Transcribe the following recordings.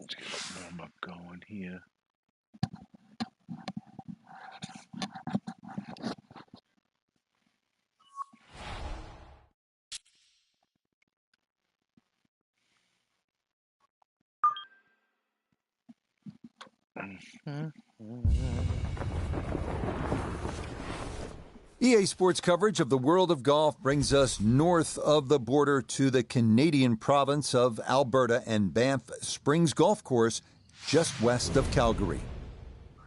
Let's get a warm up going here. EA Sports coverage of the world of golf brings us north of the border to the Canadian province of Alberta and Banff Springs Golf Course just west of Calgary.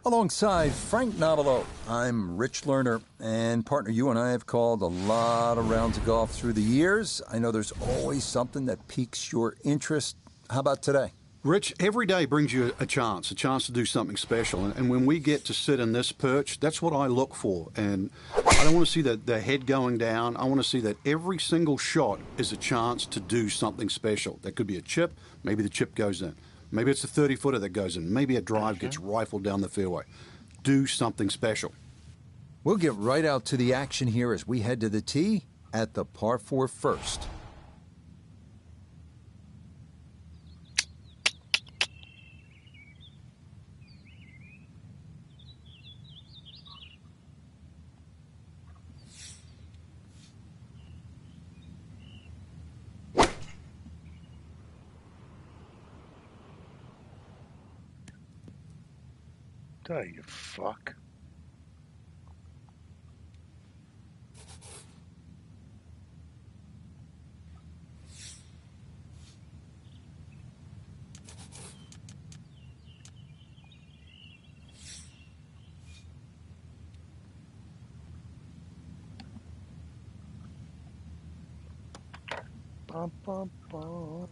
Alongside Frank Novelo, I'm Rich Lerner, and partner, you and I have called a lot of rounds of golf through the years. I know there's always something that piques your interest. How about today? Rich, every day brings you a chance to do something special. And when we get to sit in this perch, that's what I look for. And I don't want to see the head going down. I want to see that every single shot is a chance to do something special. That could be a chip. Maybe the chip goes in. Maybe it's a 30-footer that goes in. Maybe a drive gets rifled down the fairway. Do something special. We'll get right out to the action here as we head to the tee at the par 4 first. Die, you fuck. Bum, bum, bum.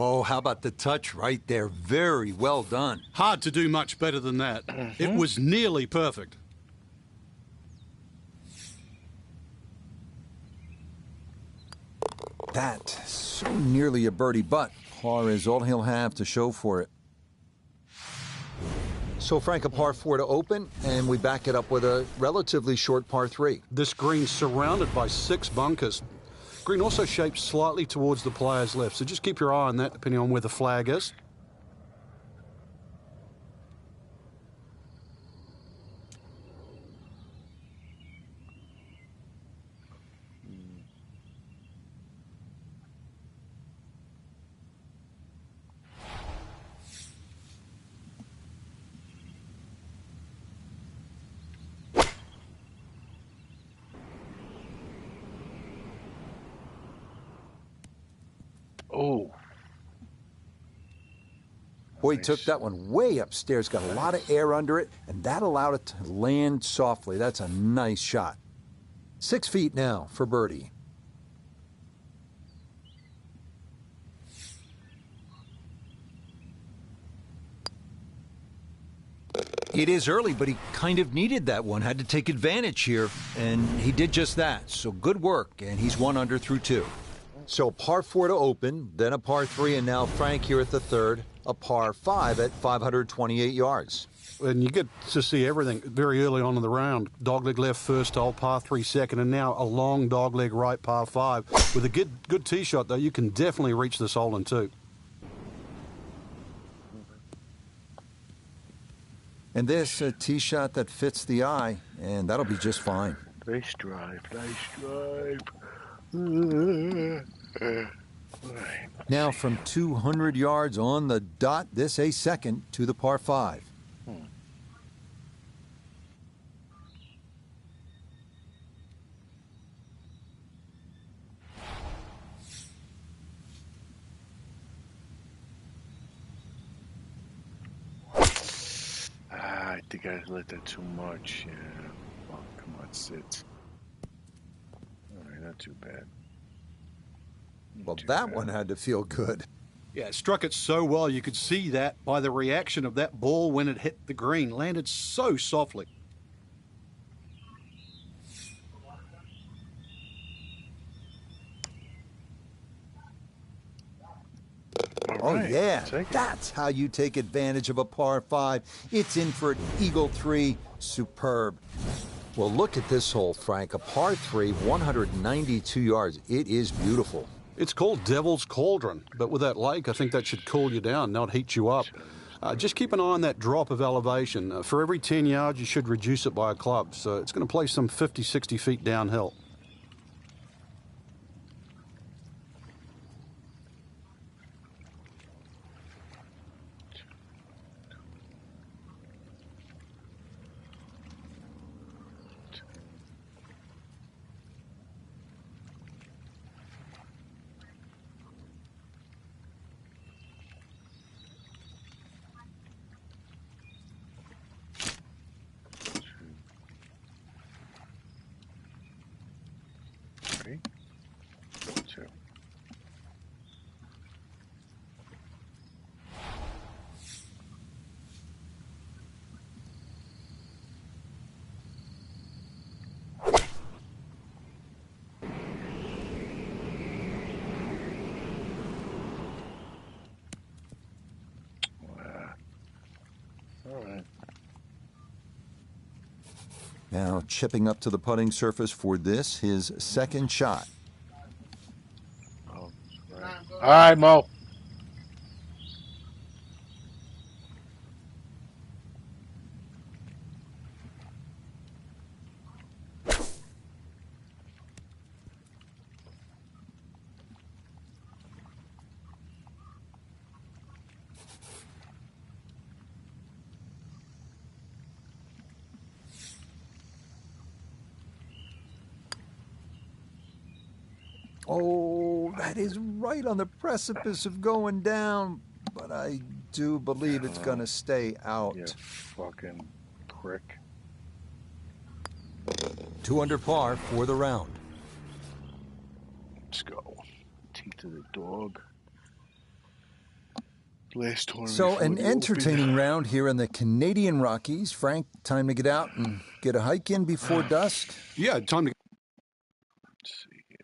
Oh, how about the touch right there? Very well done. Hard to do much better than that. It was nearly perfect. That, so nearly a birdie, but par is all he'll have to show for it. So, Frank, a par 4 to open, and we back it up with a relatively short par 3. This green's surrounded by 6 bunkers. Green also shaped slightly towards the player's left, so just keep your eye on that depending on where the flag is. Oh. Boy, he took that one way upstairs, got a lot of air under it, and that allowed it to land softly. That's a nice shot. 6 feet now for birdie. It is early, but he kind of needed that one, had to take advantage here, and he did just that. So good work, and he's 1 under through 2. So par 4 to open, then a par 3, and now Frank here at the third, a par 5 at 528 yards. And you get to see everything very early on in the round. Dogleg left first hole, par 3 second, and now a long dogleg right, par 5. With a good tee shot, though, you can definitely reach this hole in 2. And this, a tee shot that fits the eye, and that'll be just fine. Nice drive, nice drive. Right. Now from 200 yards on the dot, this a second to the par 5. I think I let that too much. Yeah. Oh, come on, sit. All right, not too bad. Well, that one had to feel good. Yeah, it struck it so well. You could see that by the reaction of that ball when it hit the green. Landed so softly. Oh, right, yeah, take it. that's how you take advantage of a par 5. It's in for an eagle 3. Superb. Well, look at this hole, Frank. A par 3, 192 yards. It is beautiful. It's called Devil's Cauldron, but with that lake, I think that should cool you down, not heat you up. Just keep an eye on that drop of elevation. For every 10 yards, you should reduce it by a club, so it's going to play some 50, 60 feet downhill. Three, two. Wow. All right. Now chipping up to the putting surface for this, his second shot. Oh, right. All right, Mo. Oh, that is right on the precipice of going down, but I do believe it's going to stay out. You fucking prick. 2 under par for the round. Let's go. Teeth of the dog. Last tournament. So an before the entertaining Open. round here in the Canadian Rockies. Frank, time to get out and get a hike in before dusk. Yeah, time to... Let's see here.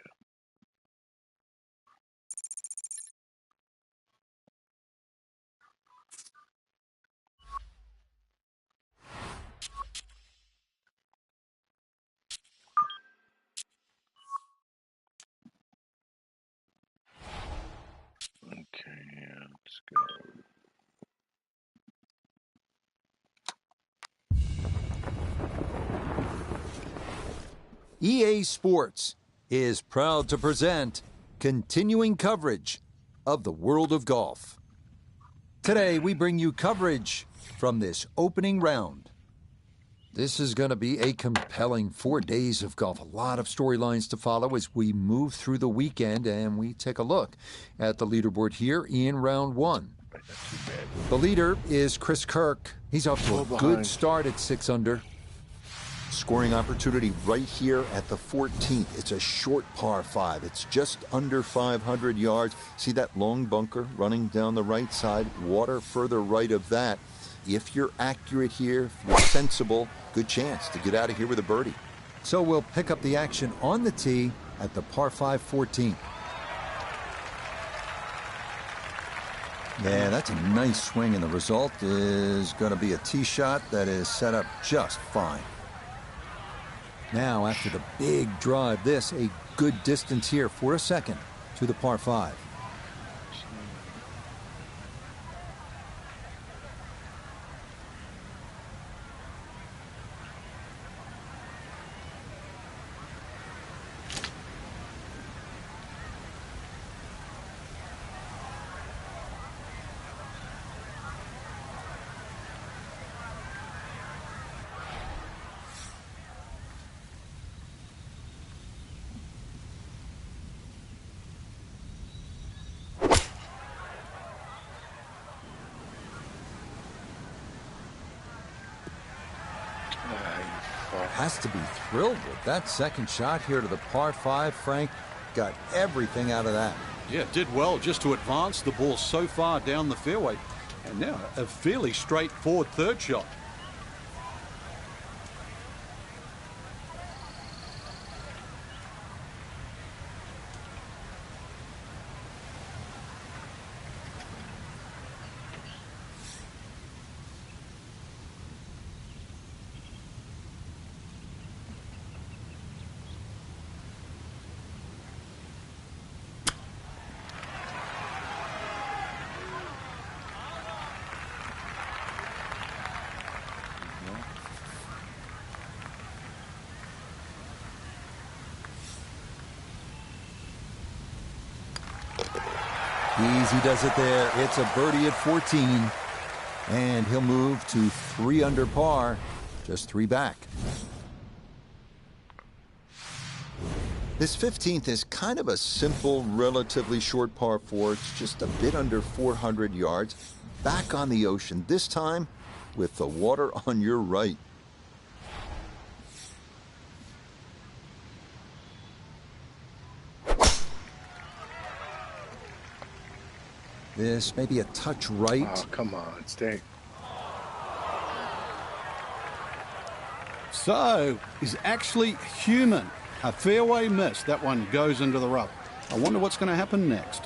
Okay, yeah, let's go. EA Sports is proud to present continuing coverage of the world of golf. Today, we bring you coverage from this opening round. This is going to be a compelling 4 days of golf. A lot of storylines to follow as we move through the weekend and we take a look at the leaderboard here in round 1. The leader is Chris Kirk. He's off to a good start at 6 under. Scoring opportunity right here at the 14th. It's a short par 5. It's just under 500 yards. See that long bunker running down the right side? Water further right of that. If you're accurate here, if you're sensible, good chance to get out of here with a birdie. So we'll pick up the action on the tee at the par 5 14th. Yeah, that's a nice swing, and the result is going to be a tee shot that is set up just fine. Now, after the big drive, this a good distance here for a second to the par 5. Has to be thrilled with that second shot here to the par 5. Frank got everything out of that. Yeah, did well just to advance the ball so far down the fairway. And now a fairly straightforward third shot. Easy does it there. It's a birdie at 14. And he'll move to 3 under par, just 3 back. This 15th is kind of a simple, relatively short par 4. It's just a bit under 400 yards. Back on the ocean, this time with the water on your right. This may be a touch right. Oh, come on, stay. So, he's actually human. A fairway miss. That one goes into the rough. I wonder what's going to happen next.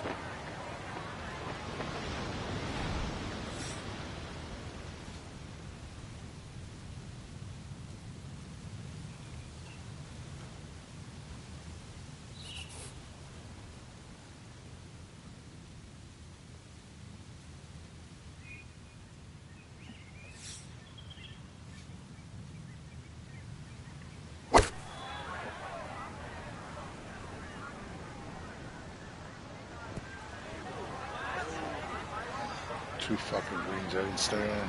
Two fucking greens I didn't stay on.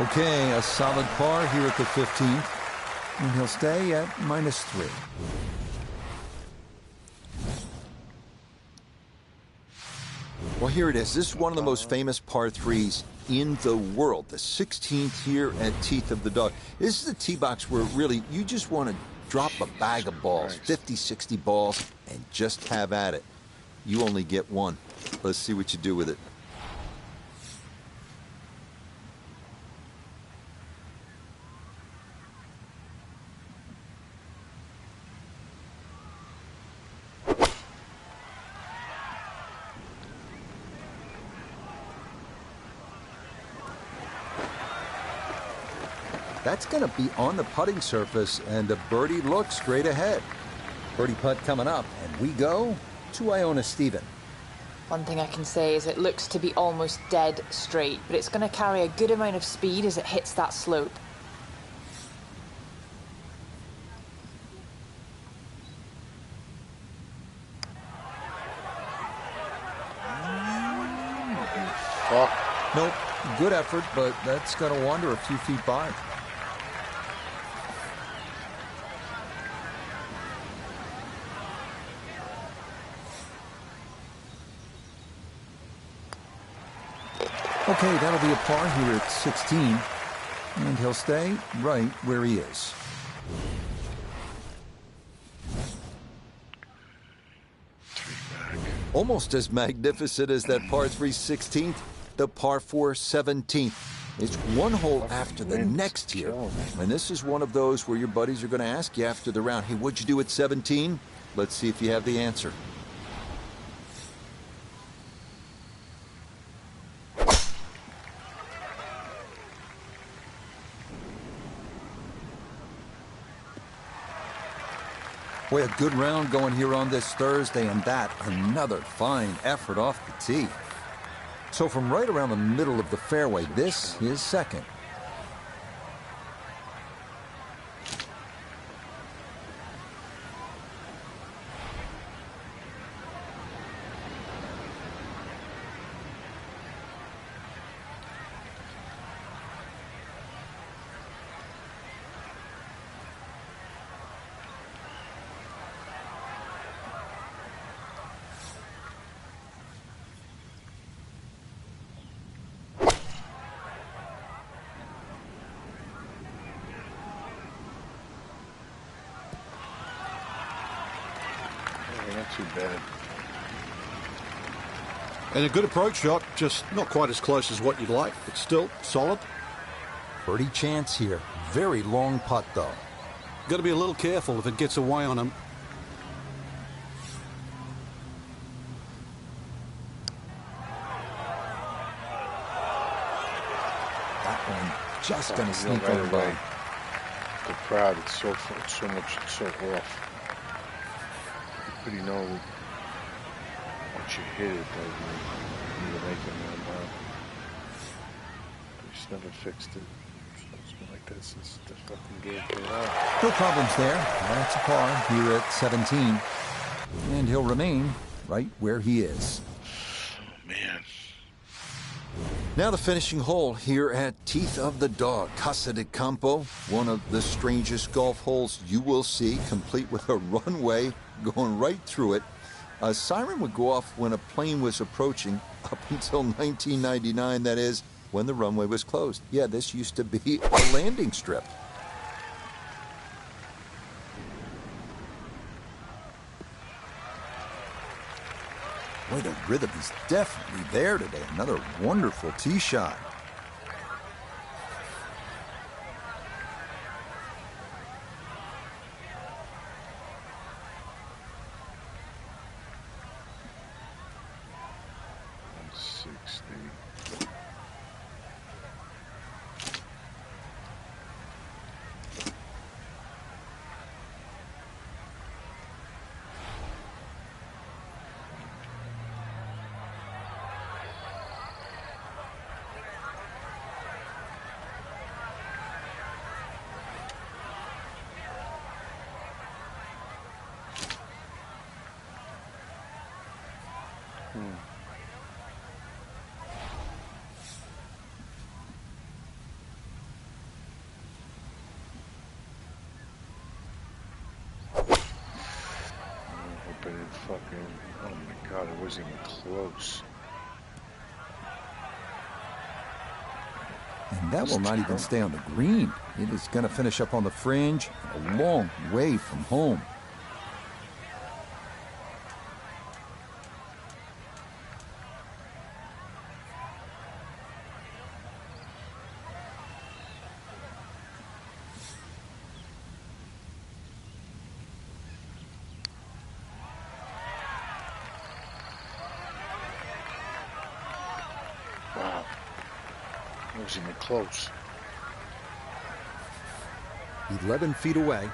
Okay, a solid par here at the 15th, and he'll stay at -3. Well, here it is. This is one of the most famous par 3s in the world, the 16th here at Teeth of the Dog. This is the tee box where really you just want to drop a bag of balls, 50, 60 balls, and just have at it. You only get one. Let's see what you do with it. That's going to be on the putting surface, and a birdie looks straight ahead. Birdie putt coming up, and we go to Iona Stephen. One thing I can say is it looks to be almost dead straight, but it's going to carry a good amount of speed as it hits that slope. Fuck. Nope, good effort, but that's going to wander a few feet by. Okay, that'll be a par here at 16, and he'll stay right where he is. Almost as magnificent as that par 3 16th, the par 4 17th. It's one hole after the next here, and this is one of those where your buddies are going to ask you after the round, hey, what'd you do at 17? Let's see if you have the answer. Boy, a good round going here on this Thursday, and that another fine effort off the tee. So from right around the middle of the fairway, this is second. Not too bad. And a good approach shot, just not quite as close as what you'd like, but still solid. Birdie chance here. Very long putt, though. Got to be a little careful if it gets away on him. That one just going to sneak right over. away. The crowd, it's so off. You pretty know once you hit it that you need to make it man. They just never fixed it. It's been like that since the fucking game came out. No problems there. That's a par here at 17. And he'll remain right where he is. Oh, man. Now the finishing hole here at Teeth of the Dog, Casa de Campo, one of the strangest golf holes you will see, complete with a runway going right through it. A siren would go off when a plane was approaching up until 1999, that is, when the runway was closed. Yeah, this used to be a landing strip. Boy, the rhythm is definitely there today. Another wonderful tee shot. Oh my God, it wasn't even close. And that will not even stay on the green. It is going to finish up on the fringe, a long way from home. Wow. It wasn't even close. 11 feet away.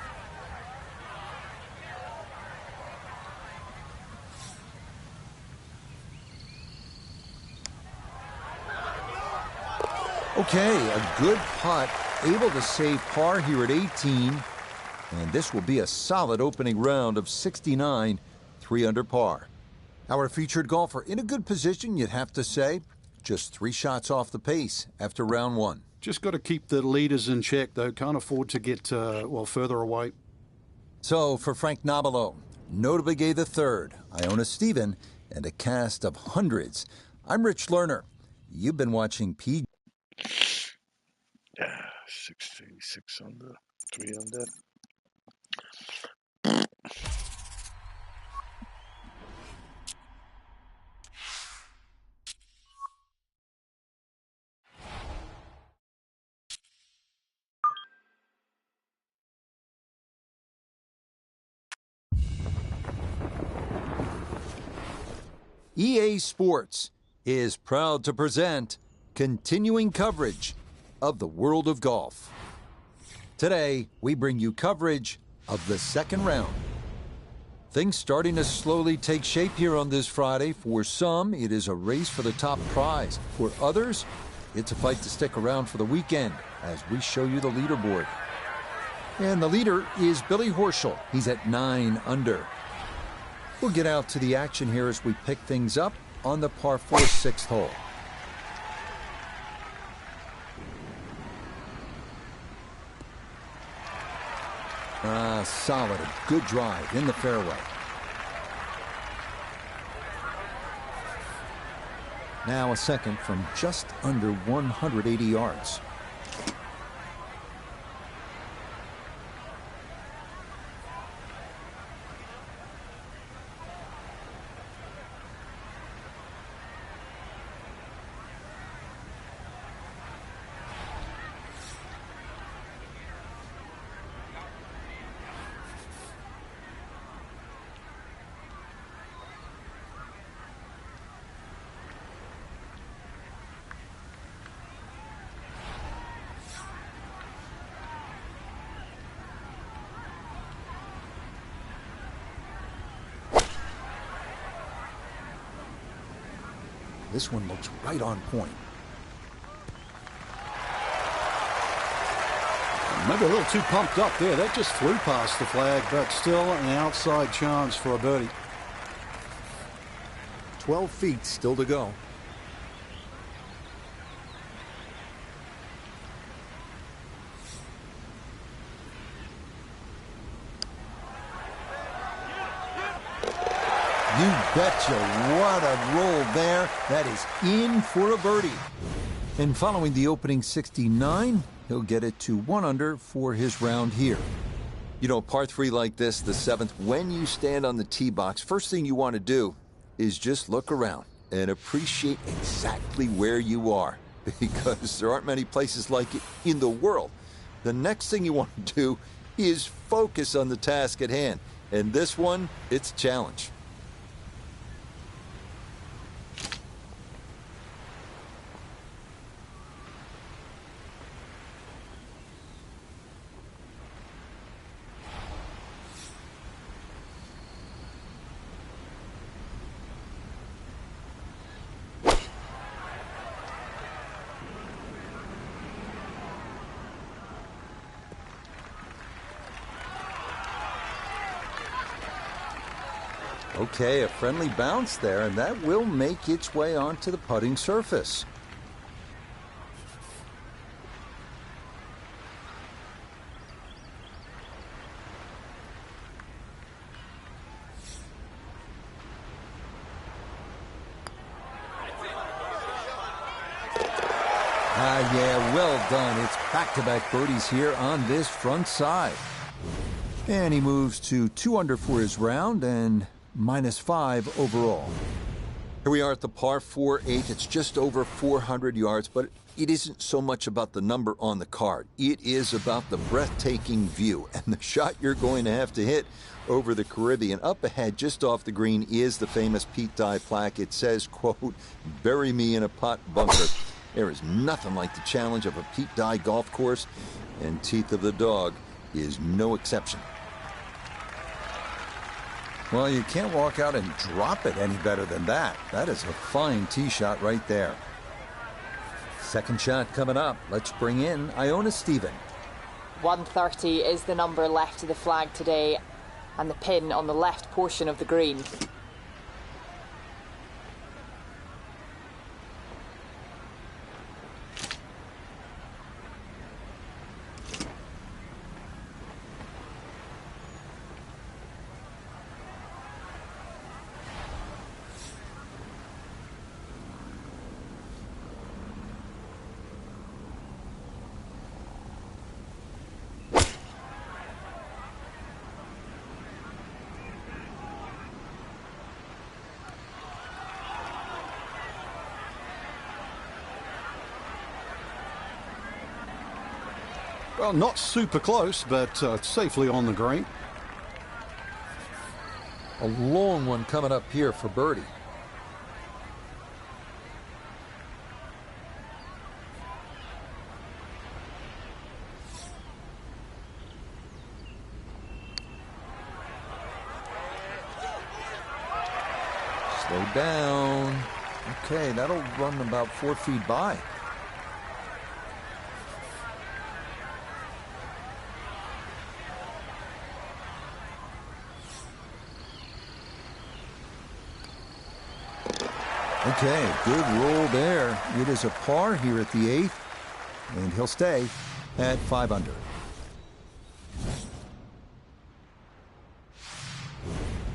Okay, a good putt, able to save par here at 18. And this will be a solid opening round of 69, 3 under par. Our featured golfer in a good position, you'd have to say. Just 3 shots off the pace after round 1. Just got to keep the leaders in check, though. Can't afford to get, further away. So, for Frank Nobilo, Notable Gay III, Iona Stephen, and a cast of hundreds, I'm Rich Lerner. You've been watching P. Yeah, 6 under, 3 under. EA Sports is proud to present continuing coverage of the world of golf. Today, we bring you coverage of the second round. Things starting to slowly take shape here on this Friday. For some, it is a race for the top prize. For others, it's a fight to stick around for the weekend as we show you the leaderboard. And the leader is Billy Horschel. He's at 9 under. We'll get out to the action here as we pick things up on the par 4 6th hole. Solid, a good drive in the fairway. Now a second from just under 180 yards. This one looks right on point. Maybe a little too pumped up there. That just flew past the flag, but still an outside chance for a birdie. 12 feet still to go. You betcha. What a roll there. That is in for a birdie. And following the opening 69, he'll get it to 1 under for his round here. You know, par 3 like this, the 7th, when you stand on the tee box, first thing you want to do is just look around and appreciate exactly where you are, because there aren't many places like it in the world. The next thing you want to do is focus on the task at hand. And this one, it's a challenge. Okay, a friendly bounce there, and that will make its way onto the putting surface. Yeah, well done. It's back-to-back birdies here on this front side. And he moves to 2 under for his round and -5 overall. Here we are at the par 4-8. It's just over 400 yards, but it isn't so much about the number on the card. It is about the breathtaking view and the shot you're going to have to hit over the Caribbean. Up ahead, just off the green, is the famous Pete Dye plaque. It says, quote, "Bury me in a pot bunker." There is nothing like the challenge of a Pete Dye golf course, and Teeth of the Dog is no exception. Well, you can't walk out and drop it any better than that. That is a fine tee shot right there. Second shot coming up. Let's bring in Iona Stephen. 130 is the number left to the flag today, and the pin on the left portion of the green. Well, not super close, but safely on the green. A long one coming up here for birdie. Slow down. Okay, that'll run about 4 feet by. Okay, good roll there. It is a par here at the 8th, and he'll stay at 5 under.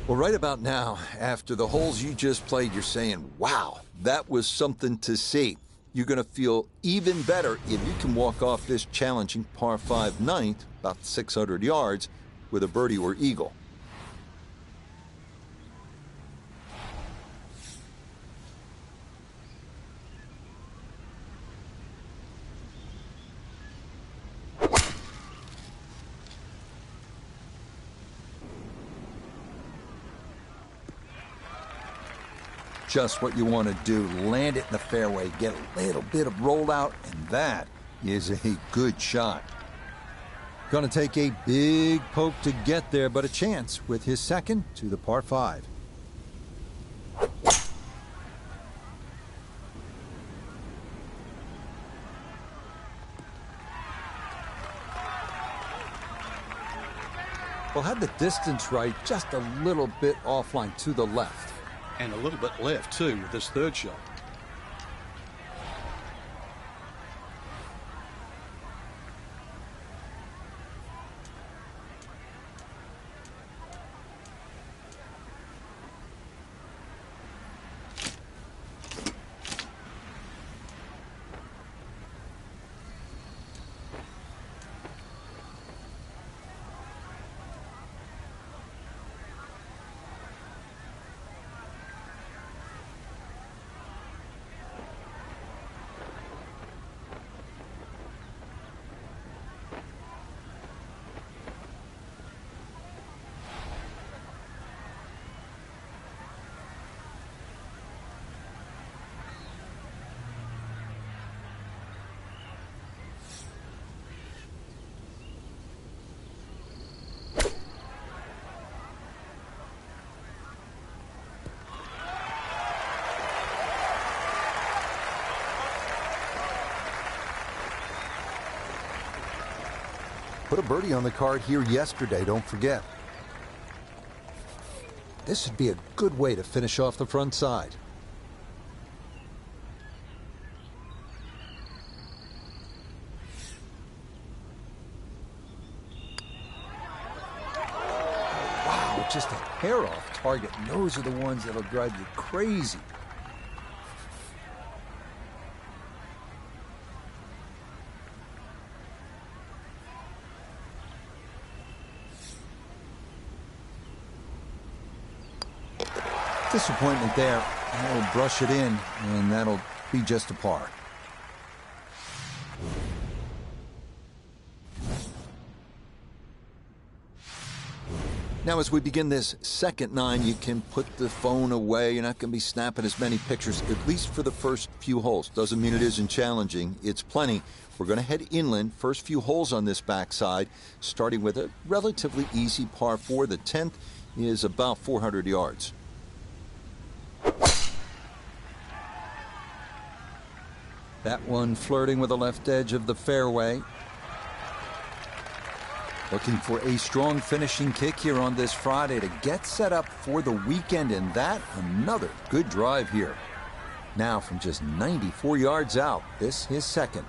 Well, right about now, after the holes you just played, you're saying, wow, that was something to see. You're going to feel even better if you can walk off this challenging par 5 ninth, about 600 yards, with a birdie or eagle. Just what you want to do. Land it in the fairway, get a little bit of rollout, and that is a good shot. Going to take a big poke to get there, but a chance with his second to the par 5. Well, had the distance right, just a little bit offline to the left. And a little bit left, too, with this third shot. Put a birdie on the card here yesterday, don't forget. This would be a good way to finish off the front side. Wow, just a hair off target. And those are the ones that'll drive you crazy. Disappointment there. That'll brush it in, and that'll be just a par. Now, as we begin this second 9, you can put the phone away. You're not going to be snapping as many pictures, at least for the first few holes. Doesn't mean it isn't challenging. It's plenty. We're going to head inland. First few holes on this backside, starting with a relatively easy par 4. The 10th is about 400 yards. That one flirting with the left edge of the fairway. Looking for a strong finishing kick here on this Friday to get set up for the weekend, and that another good drive here. Now from just 94 yards out, this his second.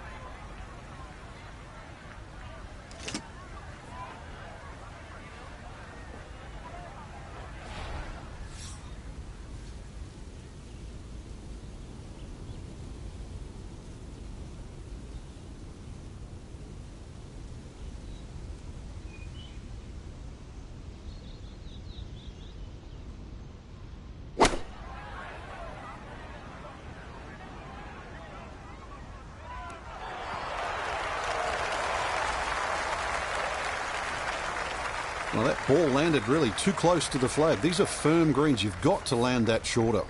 Well, that ball landed really too close to the flag. These are firm greens. You've got to land that shorter.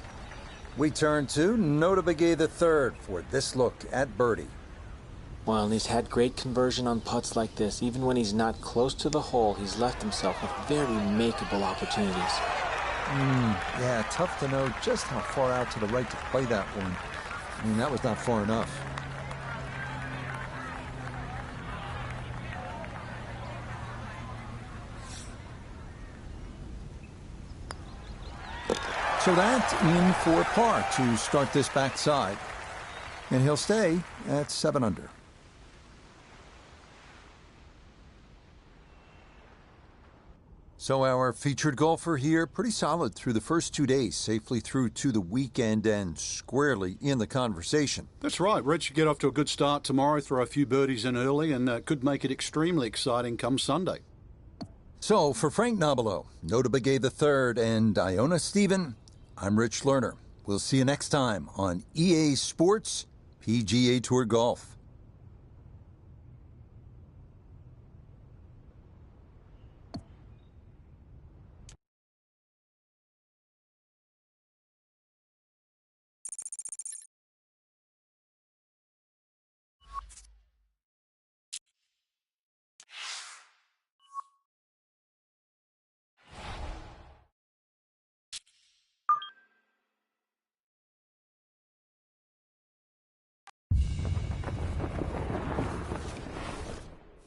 We turn to Nota Begay III for this look at birdie. Well, he's had great conversion on putts like this. Even when he's not close to the hole, he's left himself with very makeable opportunities. Yeah, tough to know just how far out to the right to play that one. I mean, that was not far enough. So that's in for par to start this backside. And he'll stay at 7 under. So our featured golfer here, pretty solid through the first 2 days, safely through to the weekend and squarely in the conversation. That's right. Red should get off to a good start tomorrow, throw a few birdies in early, and could make it extremely exciting come Sunday. So for Frank Nobilo, Nota Begay III, and Iona Stephen, I'm Rich Lerner. We'll see you next time on EA Sports PGA Tour Golf.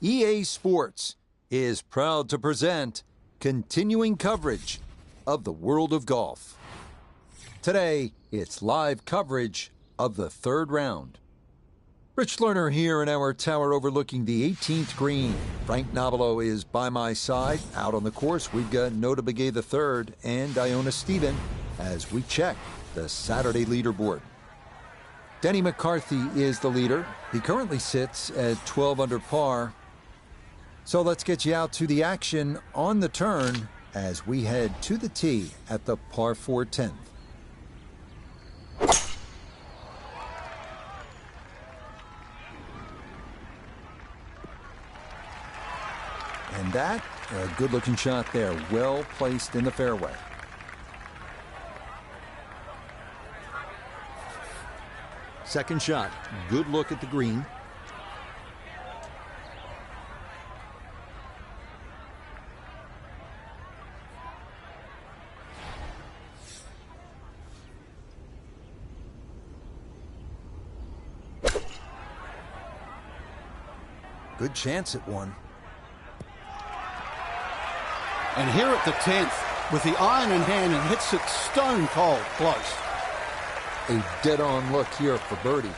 EA Sports is proud to present continuing coverage of the world of golf. Today, it's live coverage of the third round. Rich Lerner here in our tower overlooking the 18th green. Frank Nobilo is by my side. Out on the course, we've got Nota Begay III and Iona Stephen as we check the Saturday leaderboard. Denny McCarthy is the leader. He currently sits at 12 under par. So let's get you out to the action on the turn as we head to the tee at the par 4 10th. And that, a good-looking shot there, well placed in the fairway. Second shot, good look at the green. Good chance at one. And here at the 10th, with the iron in hand, and hits it stone cold close. A dead-on look here for birdie.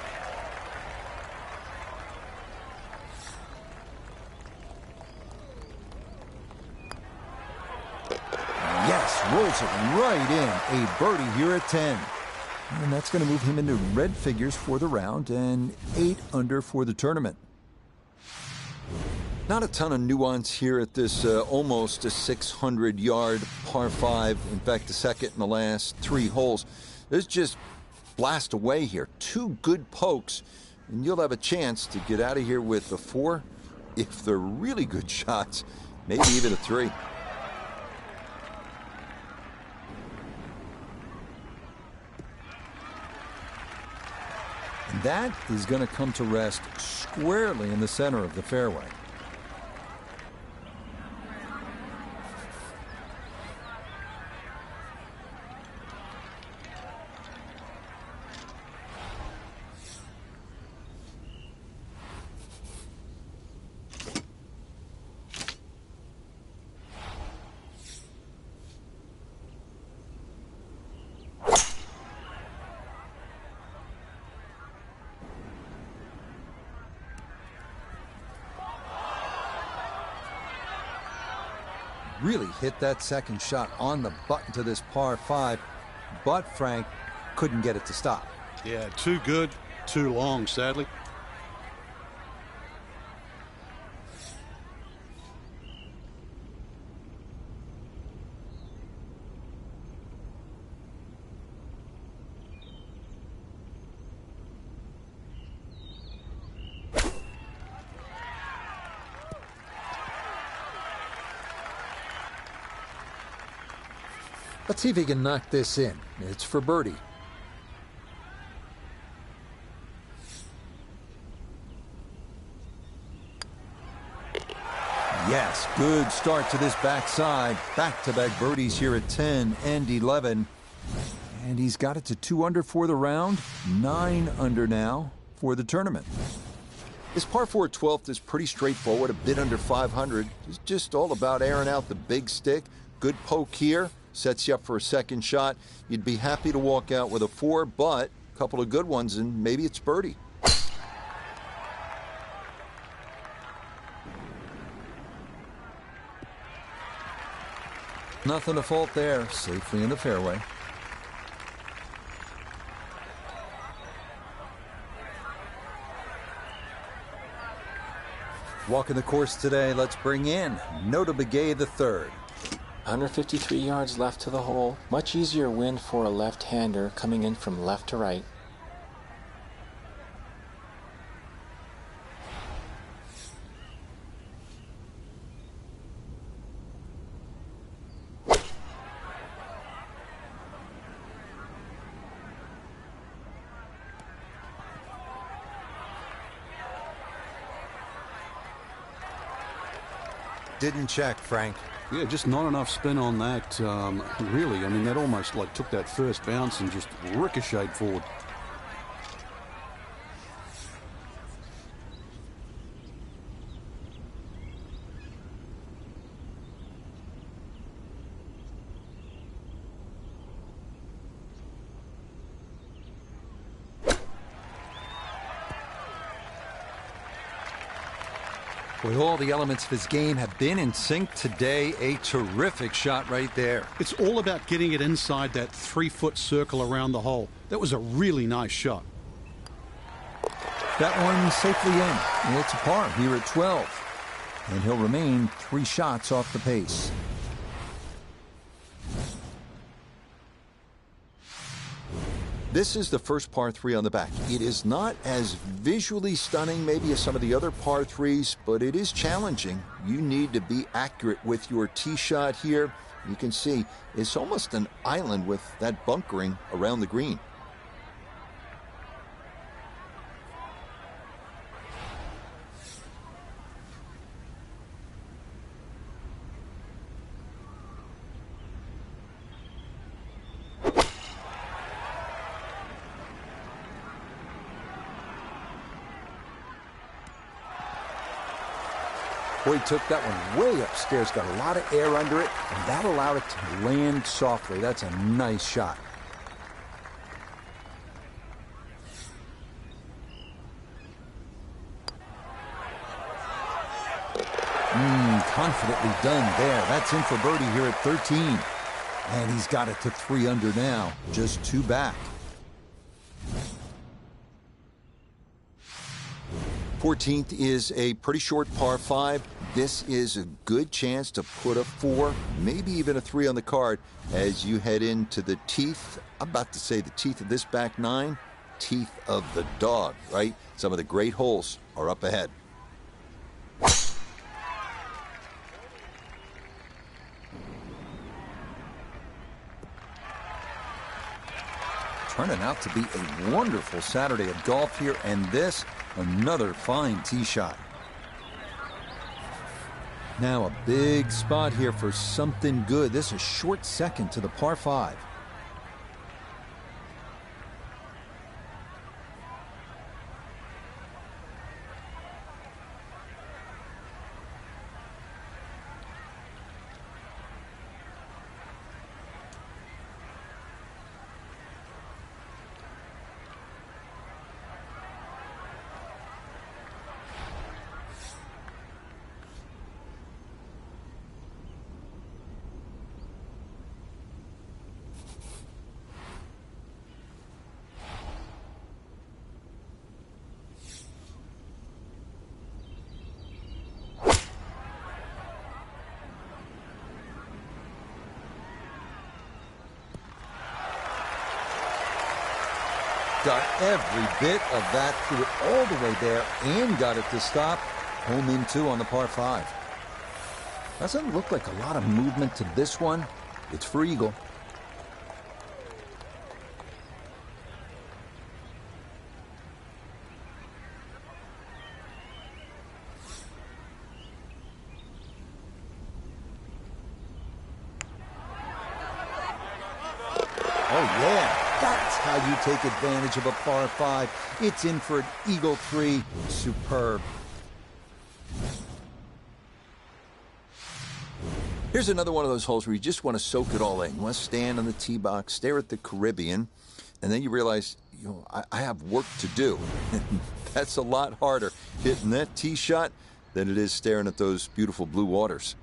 Yes, rolls it right in. A birdie here at 10. And that's going to move him into red figures for the round and 8 under for the tournament. Not a ton of nuance here at this almost a 600-yard par 5. In fact, the second in the last 3 holes. There's just blast away here. 2 good pokes, and you'll have a chance to get out of here with a 4. If they're really good shots, maybe even a 3. And that is going to come to rest squarely in the center of the fairway. Really hit that second shot on the button to this par 5, but Frank couldn't get it to stop. Yeah, too good, too long, sadly. Let's see if he can knock this in. It's for birdie. Yes, Yes, good start to this backside. Back-to-back birdies here at 10 and 11. And he's got it to 2 under for the round, 9 under now for the tournament. His par 4 12th is pretty straightforward, a bit under 500. It's just all about airing out the big stick. Good poke here, sets you up for a second shot. You'd be happy to walk out with a 4, but a couple of good ones, and maybe it's birdie. Nothing to fault there, safely in the fairway. Walking the course today, let's bring in Nota Begay III. 153 yards left to the hole. Much easier wind for a left-hander coming in from left to right. Didn't check, Frank. Yeah, just not enough spin on that. Really, I mean, that almost like took that first bounce and just ricocheted forward. With all the elements of his game have been in sync today, a terrific shot right there. It's all about getting it inside that 3-foot circle around the hole. That was a really nice shot. That one safely in, and it's a par here at 12. And he'll remain 3 shots off the pace. This is the first par 3 on the back. It is not as visually stunning maybe as some of the other par 3s, but it is challenging. You need to be accurate with your tee shot here. You can see it's almost an island with that bunkering around the green. Boy, took that one way upstairs, got a lot of air under it, and that allowed it to land softly. That's a nice shot. Confidently done there. That's in for birdie here at 13. And he's got it to 3 under now, just 2 back. 14th is a pretty short par 5. This is a good chance to put a 4, maybe even a 3 on the card as you head into the teeth, I'm about to say the teeth of this back 9, teeth of the dog, right? Some of the great holes are up ahead. Turning out to be a wonderful Saturday of golf here, and this, another fine tee shot. Now a big spot here for something good. This is short second to the par 5. Got every bit of that, threw it all the way there and got it to stop. Home in 2 on the par 5. Doesn't look like a lot of movement to this one. It's for eagle. yeah, that's how you take advantage of a par 5. It's in for an eagle 3. Superb. Here's another one of those holes where you just want to soak it all in. You want to stand on the tee box, stare at the Caribbean, and then you realize, I have work to do. That's a lot harder hitting that tee shot than it is staring at those beautiful blue waters.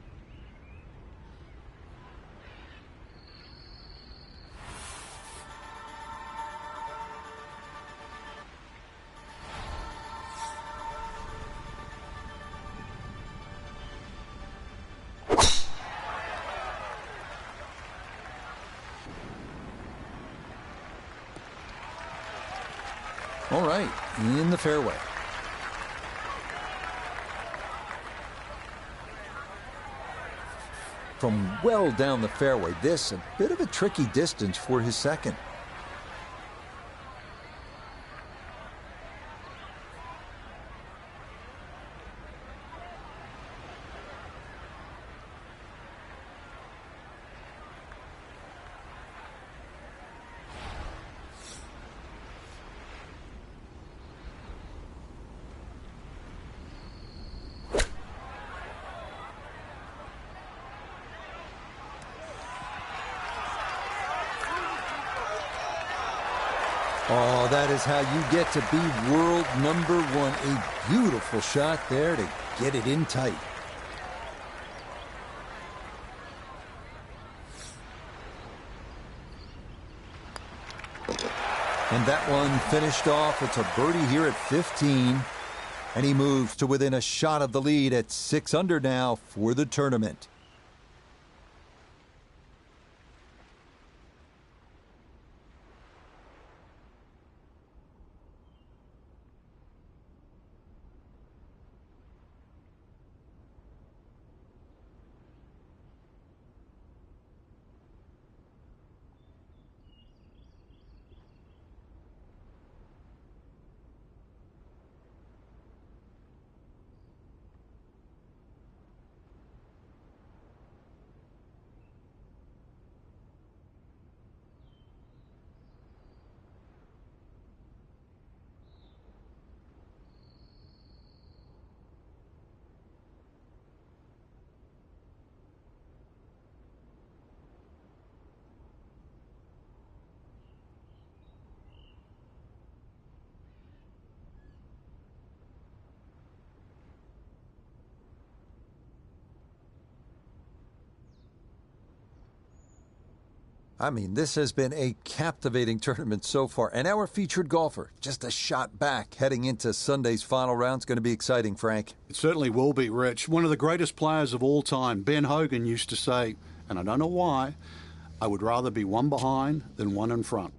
All right, in the fairway. From well down the fairway, this a bit of a tricky distance for his second. Oh, that is how you get to be world number 1. A beautiful shot there to get it in tight. And that one finished off. It's a birdie here at 15. And he moves to within a shot of the lead at 6 under now for the tournament. I mean, this has been a captivating tournament so far. And our featured golfer, just a shot back heading into Sunday's final round. It's going to be exciting, Frank. It certainly will be, Rich. One of the greatest players of all time, Ben Hogan, used to say, and I don't know why, I would rather be one behind than one in front.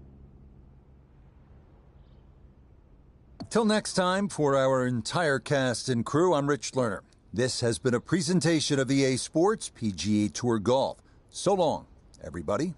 Till next time, for our entire cast and crew, I'm Rich Lerner. This has been a presentation of EA Sports PGA Tour Golf. So long, everybody.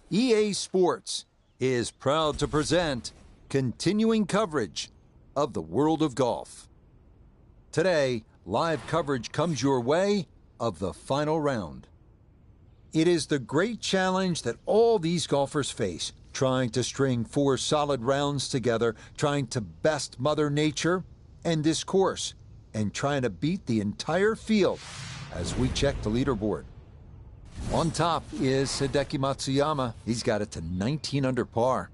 EA Sports is proud to present continuing coverage of the world of golf. Today, live coverage comes your way of the final round. It is the great challenge that all these golfers face, trying to string 4 solid rounds together, trying to best Mother Nature and this course, and trying to beat the entire field as we check the leaderboard. On top is Hideki Matsuyama. He's got it to 19 under par.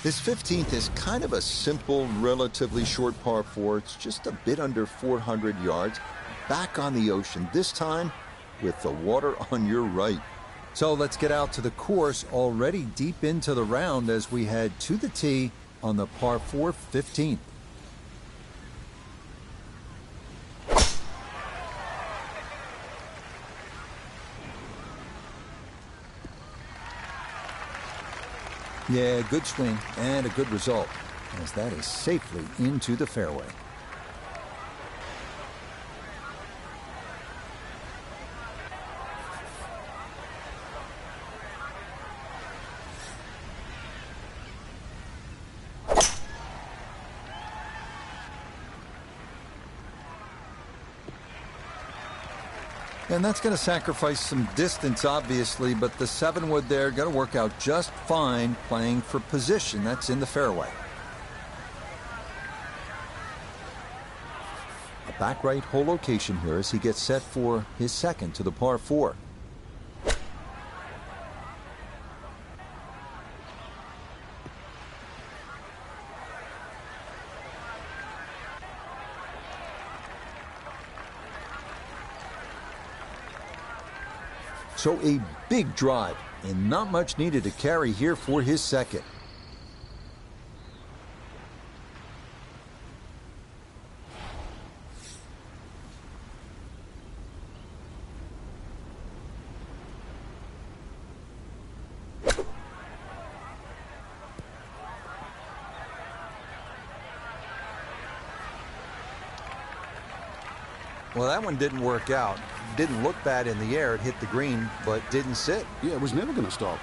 This 15th is kind of a simple, relatively short par 4. It's just a bit under 400 yards. Back on the ocean, this time with the water on your right. So let's get out to the course, already deep into the round as we head to the tee on the par 4 15th. Yeah, good swing and a good result, as that is safely into the fairway. And that's going to sacrifice some distance, obviously, but the 7-wood there going to work out just fine playing for position. That's in the fairway. A back right hole location here as he gets set for his second to the par 4. So a big drive and not much needed to carry here for his second. Well, that one didn't work out. Didn't look bad in the air. It hit the green, but didn't sit. Yeah, it was never going to stop.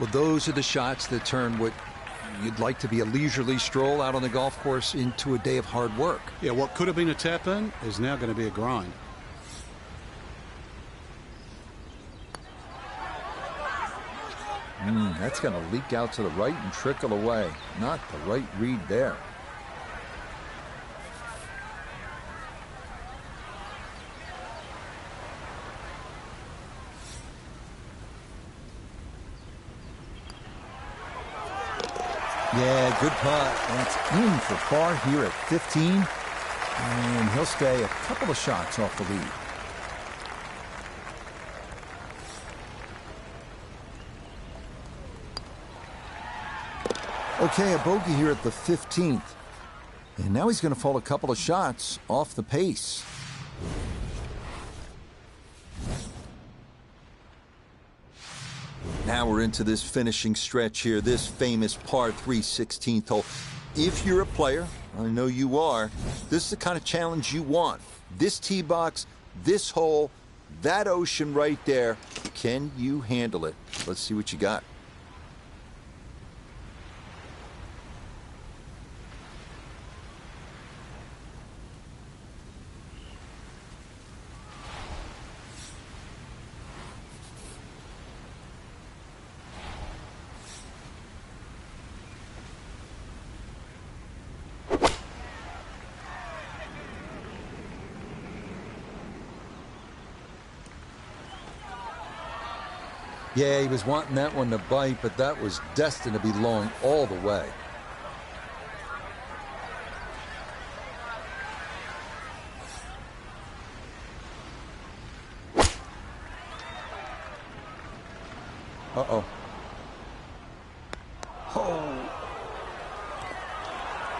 Well, those are the shots that turn what you'd like to be a leisurely stroll out on the golf course into a day of hard work. Yeah, what could have been a tap-in is now going to be a grind. That's going to leak out to the right and trickle away. Not the right read there. Yeah, good putt. That's in for par here at 15. And he'll stay a couple of shots off the lead. Okay, a bogey here at the 15th. And now he's going to fall a couple of shots off the pace. Now we're into this finishing stretch here, this famous par 3 16th hole. If you're a player, I know you are, this is the kind of challenge you want. This tee box, this hole, that ocean right there. Can you handle it? Let's see what you got. Yeah, he was wanting that one to bite, but that was destined to be long all the way. Uh-oh. Oh.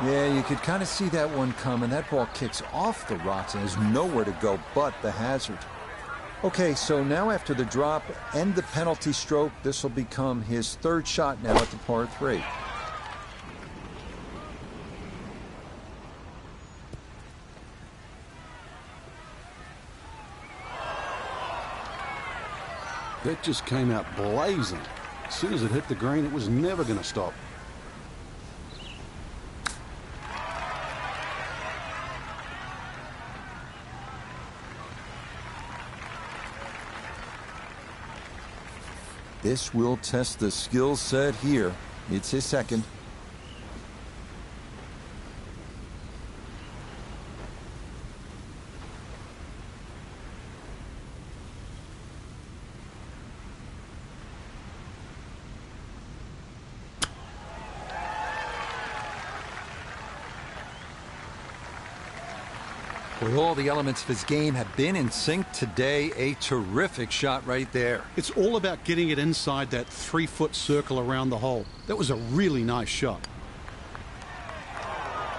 Yeah, you could kind of see that one coming. That ball kicks off the rocks and has nowhere to go but the hazard. Okay, so now after the drop and the penalty stroke, this will become his third shot now at the par 3. That just came out blazing. As soon as it hit the green, it was never going to stop. This will test the skill set here. It's his second. Boy, all the elements of his game have been in sync today. A terrific shot right there. It's all about getting it inside that 3-foot circle around the hole. That was a really nice shot.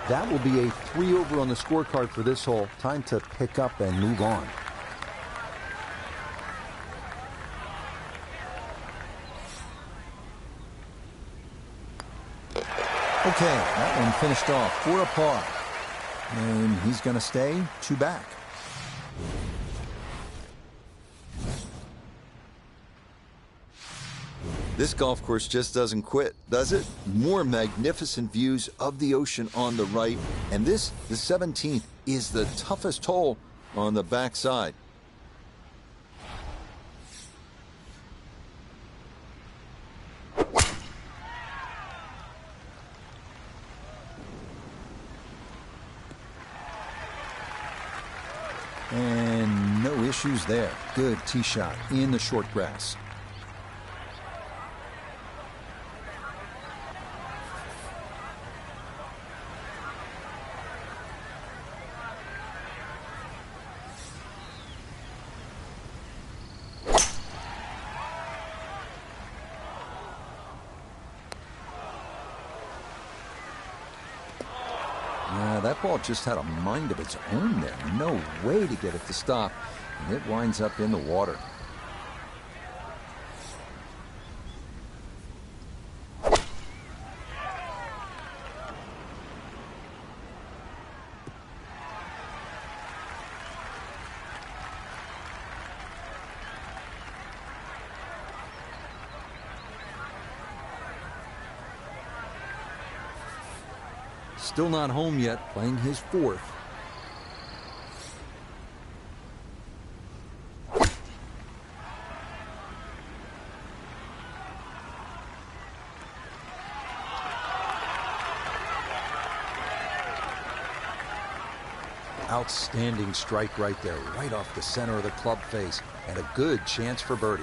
That will be a 3 over on the scorecard for this hole. Time to pick up and move on. Okay, that one finished off for a par. And he's going to stay 2 back. This golf course just doesn't quit, does it? More magnificent views of the ocean on the right. And this, the 17th, is the toughest hole on the backside. And no issues there. Good tee shot in the short grass. That ball just had a mind of its own there. No way to get it to stop. And it winds up in the water. Still not home yet, playing his 4th. Outstanding strike right there, right off the center of the club face, and a good chance for birdie.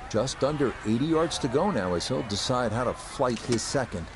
Just under 80 yards to go now as he'll decide how to flight his second.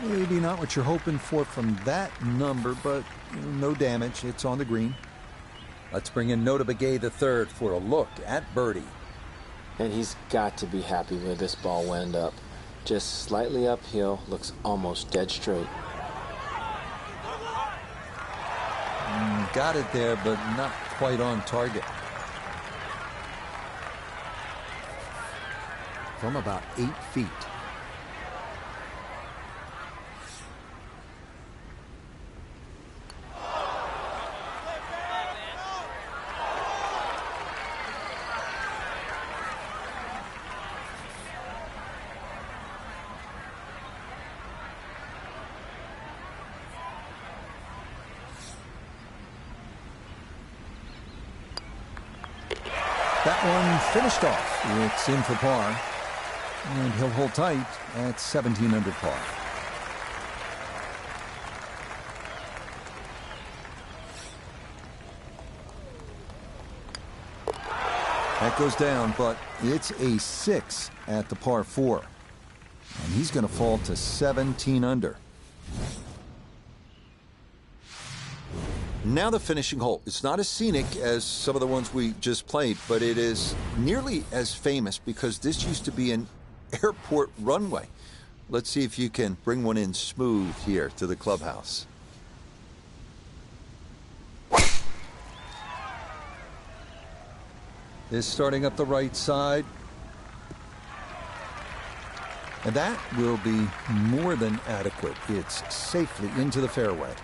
Maybe not what you're hoping for from that number, but no damage. It's on the green. Let's bring in Nota Begay III for a look at birdie. And he's got to be happy where this ball went up. Just slightly uphill, looks almost dead straight. Got it there, but not quite on target. From about 8 feet. That one finished off. It's in for par. And he'll hold tight at 17 under par. That goes down, but it's a 6 at the par 4. And he's going to fall to 17 under. Now the finishing hole. It's not as scenic as some of the ones we just played, but it is nearly as famous because this used to be an airport runway. Let's see if you can bring one in smooth here to the clubhouse. Is starting up the right side. And that will be more than adequate. It's safely into the fairway.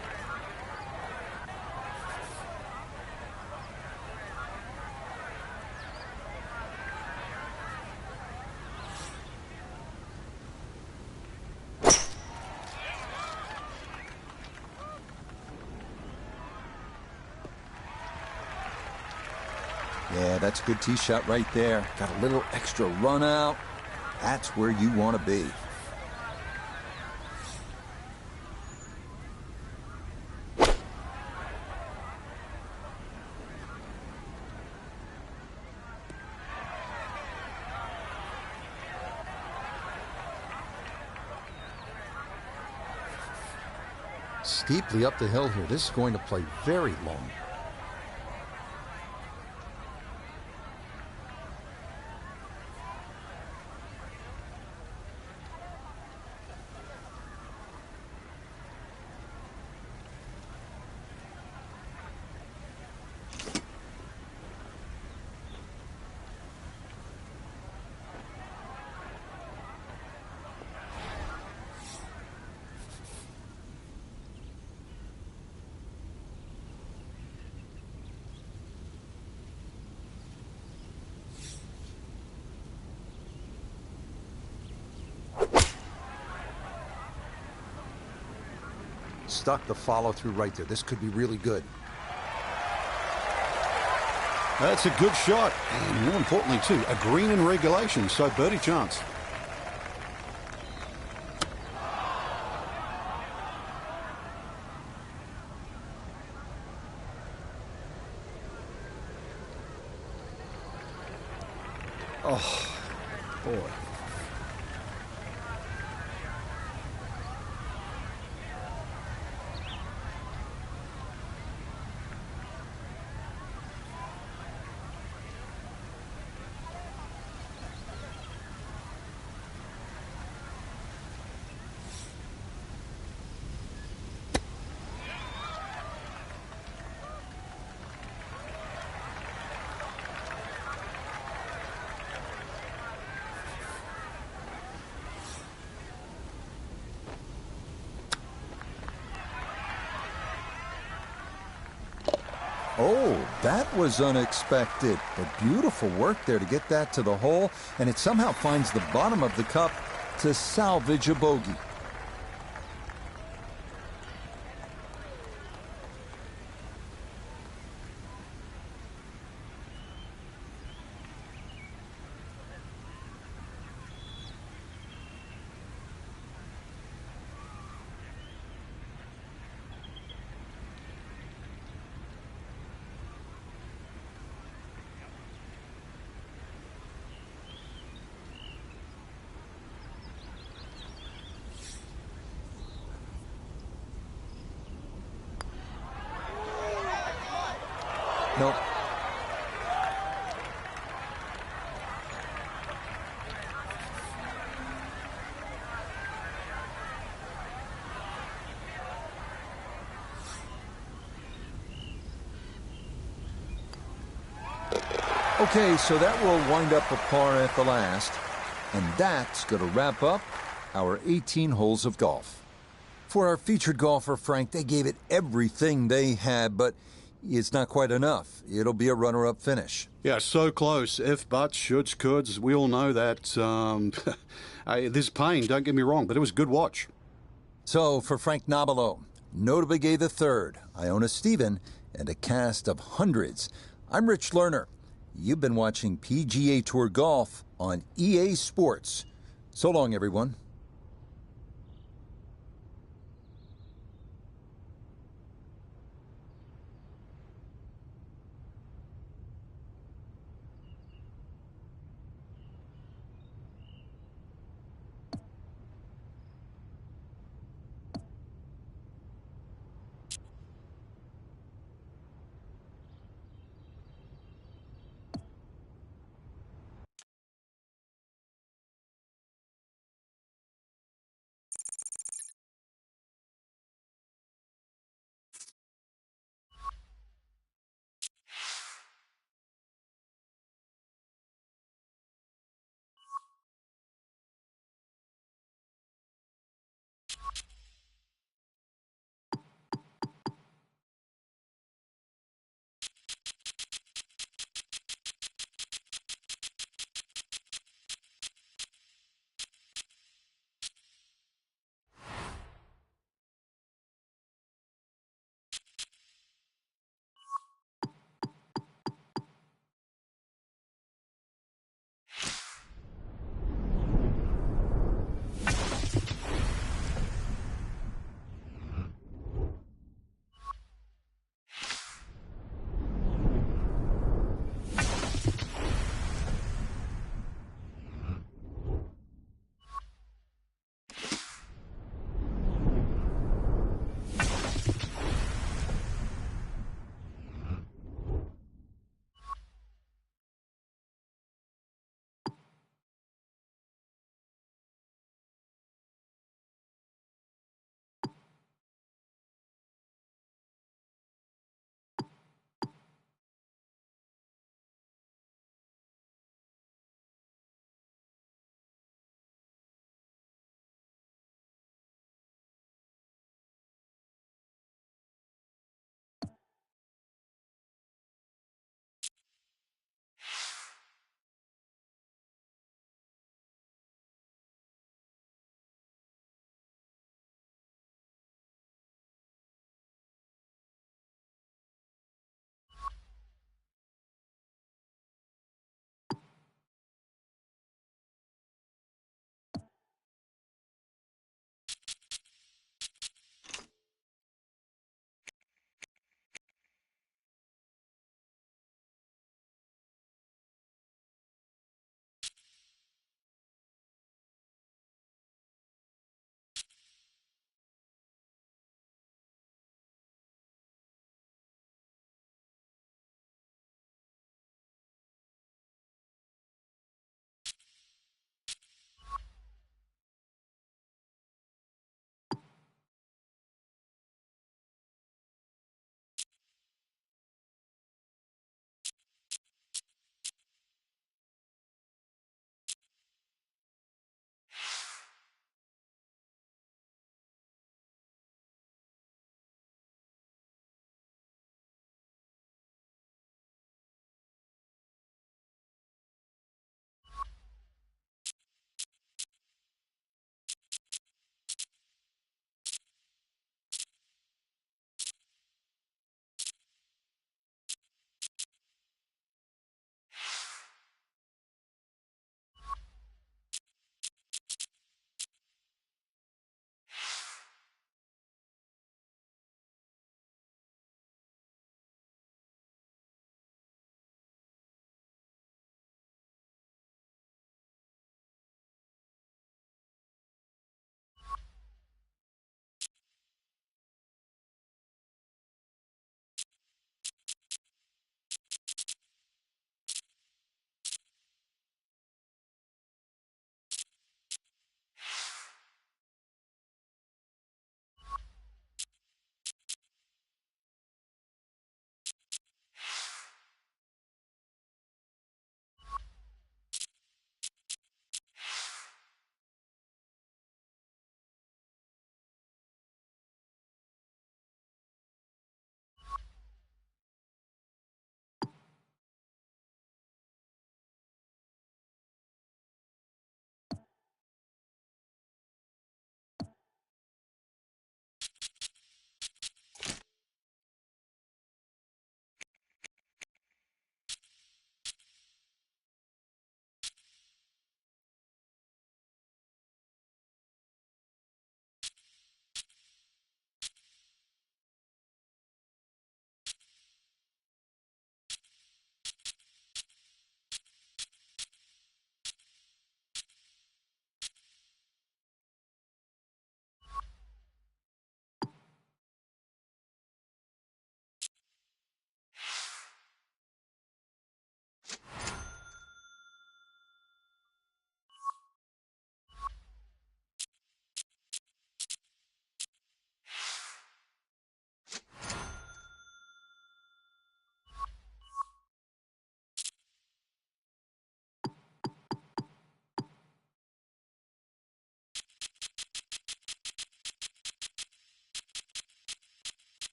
Yeah, that's a good tee shot right there. Got a little extra run out. That's where you want to be. Steeply up the hill here. This is going to play very long. Stuck the follow through right there. This could be really good. That's a good shot. And more importantly, too, a green in regulation. So birdie chance. Oh, boy. Oh, that was unexpected. But beautiful work there to get that to the hole, and it somehow finds the bottom of the cup to salvage a bogey. Nope. Okay, so that will wind up a par at the last, and that's going to wrap up our 18 holes of golf. For our featured golfer, Frank, they gave it everything they had, but it's not quite enough. It'll be a runner-up finish. Yeah, so close. If, buts, shoulds, coulds. We all know that. There's pain, don't get me wrong, but it was a good watch. So, for Frank Nobilo, Nota Begay III, Iona Stephen, and a cast of hundreds, I'm Rich Lerner. You've been watching PGA Tour Golf on EA Sports. So long, everyone.